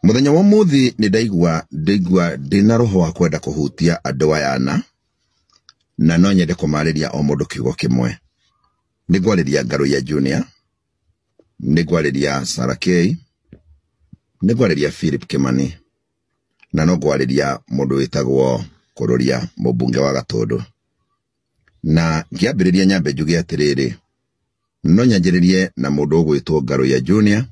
Muthenya wa muthi ni ndaigua ndina roho wa kwenda kuhutia andu ayana na no nyende kumariria o mundu kiugo kimwe. Nigwariria Ngaruiya Junior, nigwariria Sarah K, nigwariria Philip Kimani, na no gwariria mundu witagwo Kururia Mubunge wa Gatundu. Na ngiambiriria nyambe njuge atiriri, no nyanjiririe na mundu ugwitwo Ngaruiya Junior,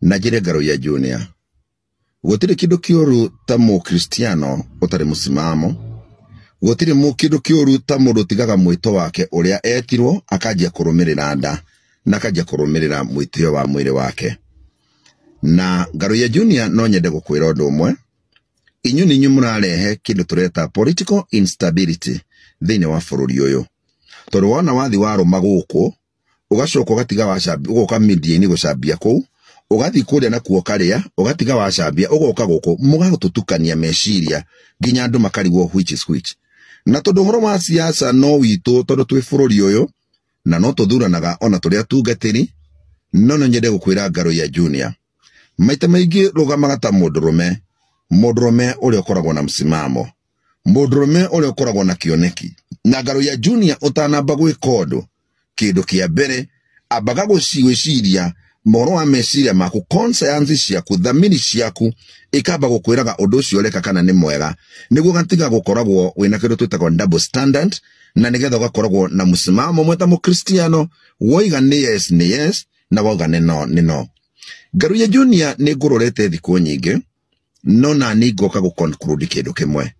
na njire Ngaruiya Junior. Gutiri kindu kioru ta Mukristiano utari musimamo. Gutiri kindu kioru ta mundu tigaga mwito wake uria etirwo akajia kurumirira nda na akajia kurumirira mwitio wa mwiri wake. Na Ngaruiya Junior no nyende gukwira undu umwe, inyu ninyu murarehe kindu tureta political instability thiini wa bururi uyu. Tondu wona wathi waruma guku ugacoka ugatiga wacambia ugoka media-ini gucambia kuu, ugathi kuria na kuo karia ugatiga wacambia ugoka guku mugagututukania meciria nginya andu makarigwo which is which. Na tondu horo wa siasa no witu tondu twi bururi uyu na no tuthuranaga ona turia tungatiri, no nyende gukwira Ngaruiya Junior, maita maingi rugamaga ta mundurume uria ukoragwo na msimamo, mundurume uria ukoragwo na kioneki. Na Ngaruiya Junior utanamba gwika undu kindu kia mbere abaga guciria moro wa meciria maku, conscience ciaku, thamiri ciaku ikaba gukwiraga undu ucio reka kana ni mwega, niguo gatiga gukoragwo wina kindu twitagwo double standard, na nigetha ugakoragwo na musimamo mweta Mukristiano, woiga ni yes na woiga ni no. Ngaruiya Junior ni ngurorete thiku nyingi, no na ni ngoka guconclude kindu kimwe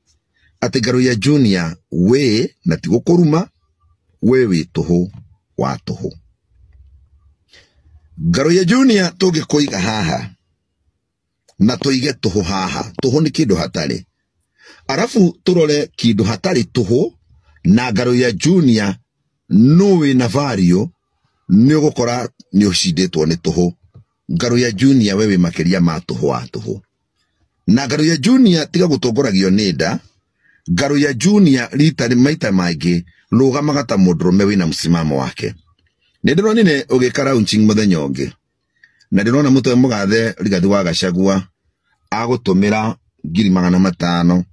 ati Ngaruiya Junior we na ti gukuruma, we wi tuhu wa tuhu. Ngaruiya Junior tugikuiga haha na tuige tuhu haha, tuhu ni kindu hatari, arafu turore kindu hatari tuhu, na Ngaruiya Junior no we na value ni ugukora ni ucinditwo ni tuhu. Ngaruiya Junior wewe makiria ma tuhu wa tuhu. Na Ngaruiya Junior tiga gutongoragio ni nda, Ngaruiya Junior rita maita maingi rugamaga ta mundurume wina msimamo wake. Nindironire ugikara unching muthenya ungi, na ndirona mutwe mugathe Rigathi wa Gachagua agutumira 500,000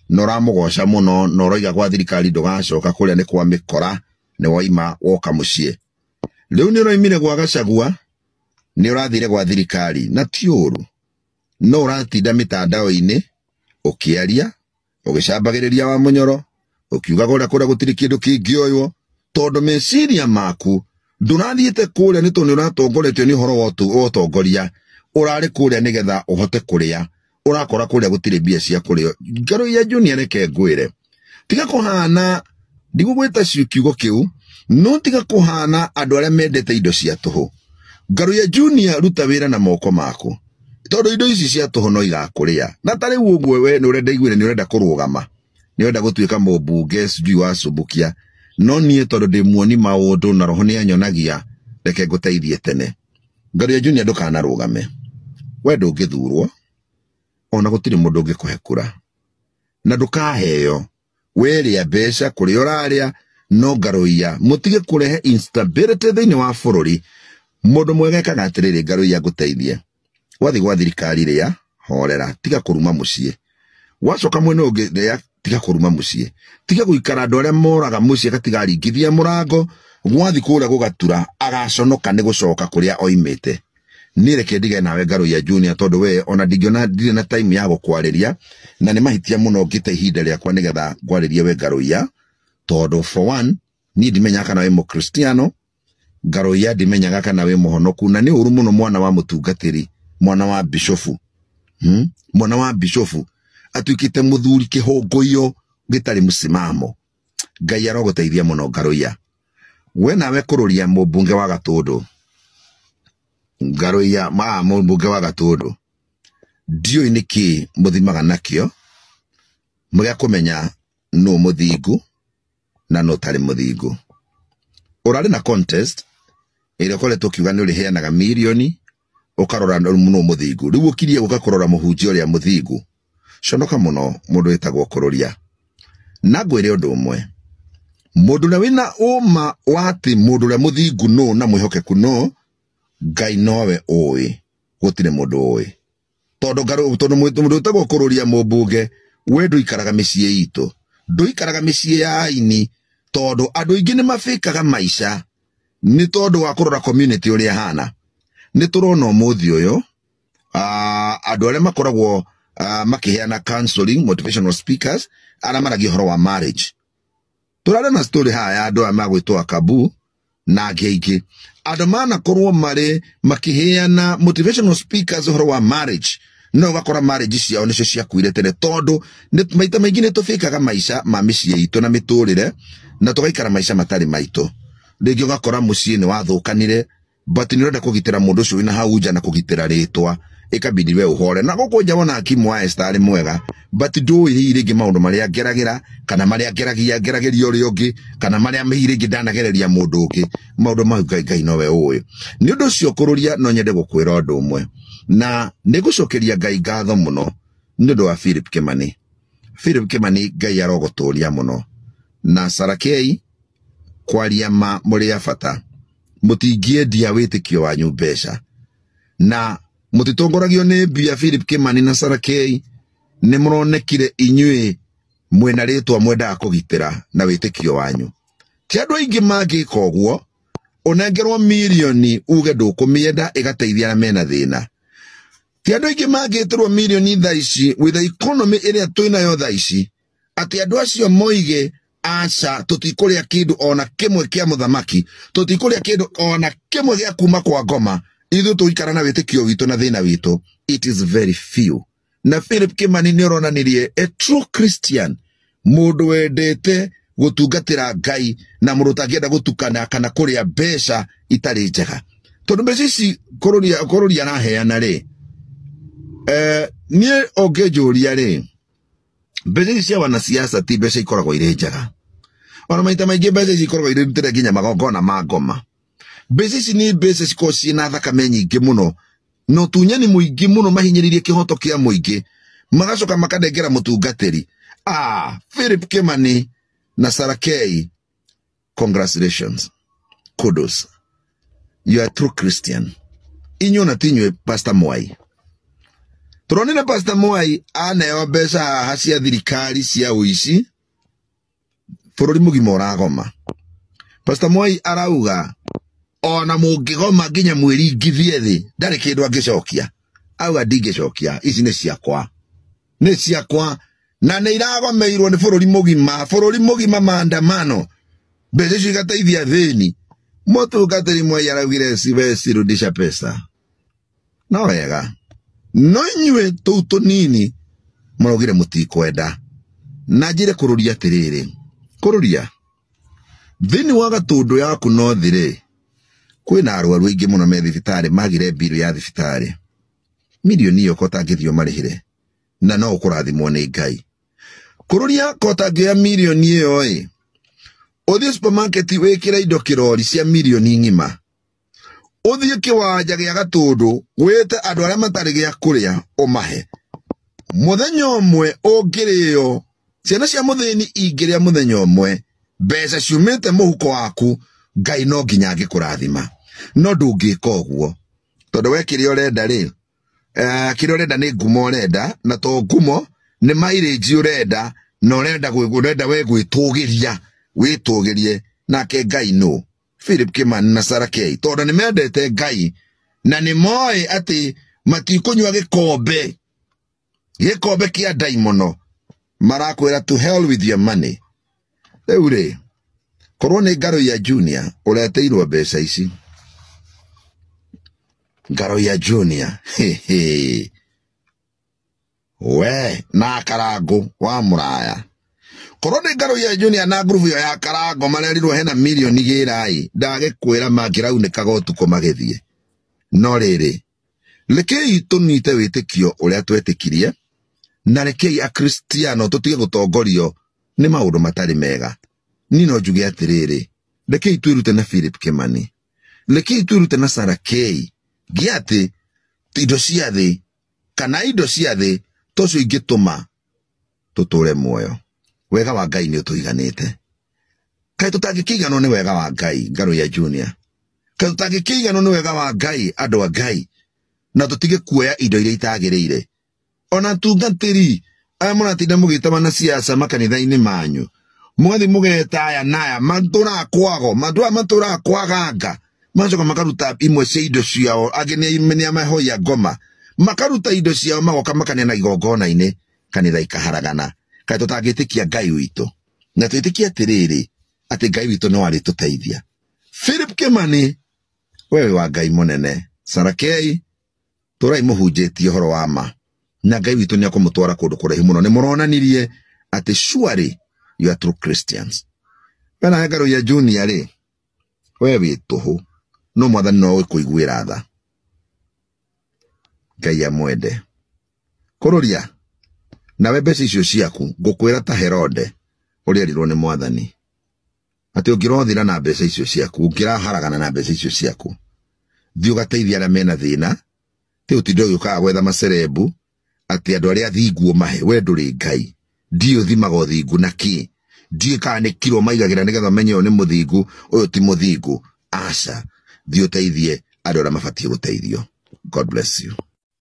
noramugosha muno noroiga kwa thirikari ndugacoka kuria ni kwa mikora ni waima woka mucie. Riu ni roimire gwa Gachagua ni urathire gwa thirikari na tiuru, no uratinda mitandao-ini ukiaria ugicambagiriria wa munyoro ukiuga kuria gutiri kindu kingioywo tondu meciria maku ndurathiite kuria ni tondu uratongoretio ni horo wa utongoria, urari kuria nigetha uhote kuria, urakora kuria gutiri bia cia kurio. Ngaruiya Junior reke ngwire, tiga kuhana ndigugwita ciukiugo kiu, no tiga kuhana andu aria mendete indo cia tuhu. Ngaruiya Junior ruta wira na moko maku, tondu indo ici cia tuhu no igakuria. Na tari uguo we ni urenda igwire, ni urenda kurugama, ni urenda gutuika mubunge sijui wa subukia, no nie tondu ndi muoni maundu na roho ni anyonagia, reke nguteithie tene. Ngaruiya Junior ndukana rugame, we ndungithurwo ona gutiri mundu ungikuhe kura, na ndukaheo weria mbeca kuri uraria. No Ngaruiya mutige kurehe instability thiini wa bururi. Mundu mwega ekaga atiriri, Ngaruiya nguteithie, wathi gwa thirikari ria horera, tiga kuruma mucie, wacoka mwena ungi ria tiga kuruma mucie, tiga guikara andu aria moraga mucie gatiga aringithia murango, gwathi kuria gugatura agaconoka ni gucoka kuria oimite. Ni reke ndige nawe Ngaruiya Junior tondu we ona ndingiona ndire na time ya gukwariria, na ni mahitia muno ngite ihinda riakwa nigetha gwariria we Ngaruiya, tondu for one ni ndimenya kana we Mukristiano, Ngaruiya ndimenyaga kana we muhonoku, na ni uru muno mwana wa mutungatiri, mwana wa bishofu, mwana wa bishofu atuikite muthuri kihongoyo gitari musimamo. Ngai aroguteithia muno Ngaruiya, we nawe Kururia Mubunge wa Gatundu. Ngaruiya Mubunge wa Gatundu, dio iniki muthimaga nakio mugia kumenya no muthingu na no tari muthingu. Urari na contest ile kole tukiuga ni uriheanaga milioni ukarora muno muthingu, riu ukirie ugakorora muhunjia uria muthingu, conoka muno mundu witagwo Kururia. Na ngwire undu umwe, mundu na wina uma wati mundu uria muthingu no na mwihokeku no, Ngai nowe oi gutire mundu oi. tondo mundu utagwo kururia mubunge we nduikaraga mĩciĩ itũ nduikaraga mĩciĩ ya aini tondo andu ingi ni mafikaga maisha ni tondo wa kurora community uri hana ni turona umuthi uyu andu aria makoragwo makiheana counseling motivational speakers ara maragi horo wa marriage turare na story haya andu amagwitwo akabu na angi andu mana korwo mari makiheana motivational speakers horo wa marriage no gakora marriage ciao nicio ciakuire tene tondu maita maingi ni tufikaga maisha ma mĩciĩ itũ na miturire na tugaikara maisha matari maitu ringi ugakora muciĩ ni wathukanire but ni urenda kugitira mundu ucio wina hau nja na kugitira ritwa ikabidi we uhore na guku nja wona Hakimu wa Esther ari mwega but ndui ringi maundu maria ngeragira kana maria ngeragiria uri ungi kana maria ringi ndanagereria mundu ungi maundu mau Ngai no we uyu ni undu ucio kururia no nyende gukwira undu umwe na nigucokeria Ngai ngatho muno ni undu wa Philip Kimani Ngai arogoturia muno na Sarakei kwaria ma muri ya bata mutingiendia witikio wanyu mbeca na mutitongoragio ni mbia Philip Kimani na Sarakei ni muronekire inyue mwena ritwa mwenda kugitira na witikio wanyu ti andu aingi mangika uguo unengerwo milioni uge ndukumienda igateithia na mena thina ti andu aingi mangitirwo milioni thaici with the economy iria twinayo thaici ati andu acio moige aca tutikuria kindu ona kimwe kia muthamaki tutikuria kindu ona kimwe gia kuma kwa ngoma ithu tuikara na witikio witu na thina witu it is very few na Philip Kimani ni oronanirie a true Christian mundu wendete gutungatira Ngai na mundu tangienda gutukana kana kuria mbeca itari njega tondu mbeca ici kururia na heana ri nie ongejuria ri mbeca ici cia wanasiasa ti mbeca ikoragwo iri njega ona maita maingi mbeca ici ikoragwo iri rutire nginya magongona ma ngoma mbeca ici ni mbeca cikoragwo ciina thakame nyingi muno no tunyani muingi muno mahinyiririe kihoto kia muingi magacoka makadengera mutungatiri Philip Kimani na Sarakei congratulations kudos you are a true Christian inyo na tinywe Pastor Mwai turonire Pastor Mwai aneo mbeca hacia thirikari cia uici bururi mugima uragoma Pastor Mwai arauga ona mungigoma nginya mwiri ngithie thi ndari kindu angicokia auga ndingicokia ici ni ciakwa na ni iragomeirwo ni bururi mugima maandamano mbeca icio igateithia thini mutungatiri Mwai araugire siwezi rudisha pesa no wega no inyue tuu tunini murogire mutikwenda na njire kururia atiriri kururia thini wa gatundu yaku no thire kwina arwaru aingi muno me thibitari magire biru ya thibitari milioni iyo kotangithio marihire na no ukurathimwo ni Ngai kururia kotangio milioni iyo uthie supermarket wikira indo kirori cia milioni ngima uthie kiwanja gia gatundu wite andu aria matari gia kuria umahe muthenya umwe ungirio ciana cia muthini ingiria muthenya umwe mbeca ciumite muhuko waku Ngai no nginya angikurathima no ndungika uguo tondu we kiria urenda ri kiria urenda ni ngumo urenda na to ngumo ni mileage urenda no urenda we gwitugiria witugirie nake Ngai no Philip Kimani na Sarakei tondu ni mendete Ngai na ni moe ati matikunywa gikombe kia daimono marakwira to hell with your money eure korwo ni Ngaro ya Junior ureteirwo mbeca ici Ngaro ya Junior we na Karangu wa Muraya korwo ni Ngaro ya Junior na group yo ya Karangu marerirwo hena milioni girai ndagikwira mangiraunika gotuko magethie no riri lekei tunite witikio uria twetikirie na rekei a Kristiano tutige gutongorio ni maundu matari mega nino njuge atiriri rekei twirute na Philip Kimani rekei twirute na Sarakei giati indo cia thi kana indo cia thi tocio ingituma tuture muoyo wega wa Ngai ni utuiganite kai tutangikigano ni wega wa Ngai Ngaro ya Junior kai tutangikigano ni wega wa Ngai andu a Ngai na tutige kuoya indo iria itagirire ona tungatiri aya muratinda mugitama na siasa makanitha-ini manyu mugathi mugeta aya naya matura kwago matura kwaganga macoka makaruta imwe cia indo ciao agene imenya mahoya ngoma makaruta indo ciao magoka makanena igongona-ini kanitha ikaharagana kai tutangitikia Ngai witu na twitikia atiriri ati Ngai witu no ari tuteithia. Philip Kimani wewe wa Ngai munene Sarakei turai muhunjitie horo wa ma na Ngai witu ni akumutwara kundu kurehi muno ni muronanirie ati surely you are true Christians. Bana Ngaro ya Junior ri wewe tuhu no mwathani no kuiguira tha Ngai amwende kururia nawe mbeca icio ciaku ngukwira ta Herode uria rirwo ni mwathani ati ungirothira na mbeca icio ciaku ungiraharagana na mbeca icio ciaku thi ugateithia aria mena thina ti utindo yuka gwetha macerebu ati andu aria thinguo mahe we nduri Ngai ndio thimago thingu naki ndio kana kiro maigagira nigetha menye ni muthingu uyu ti muthingu aca thi uteithie andu aria mabatie guteithio. God bless you.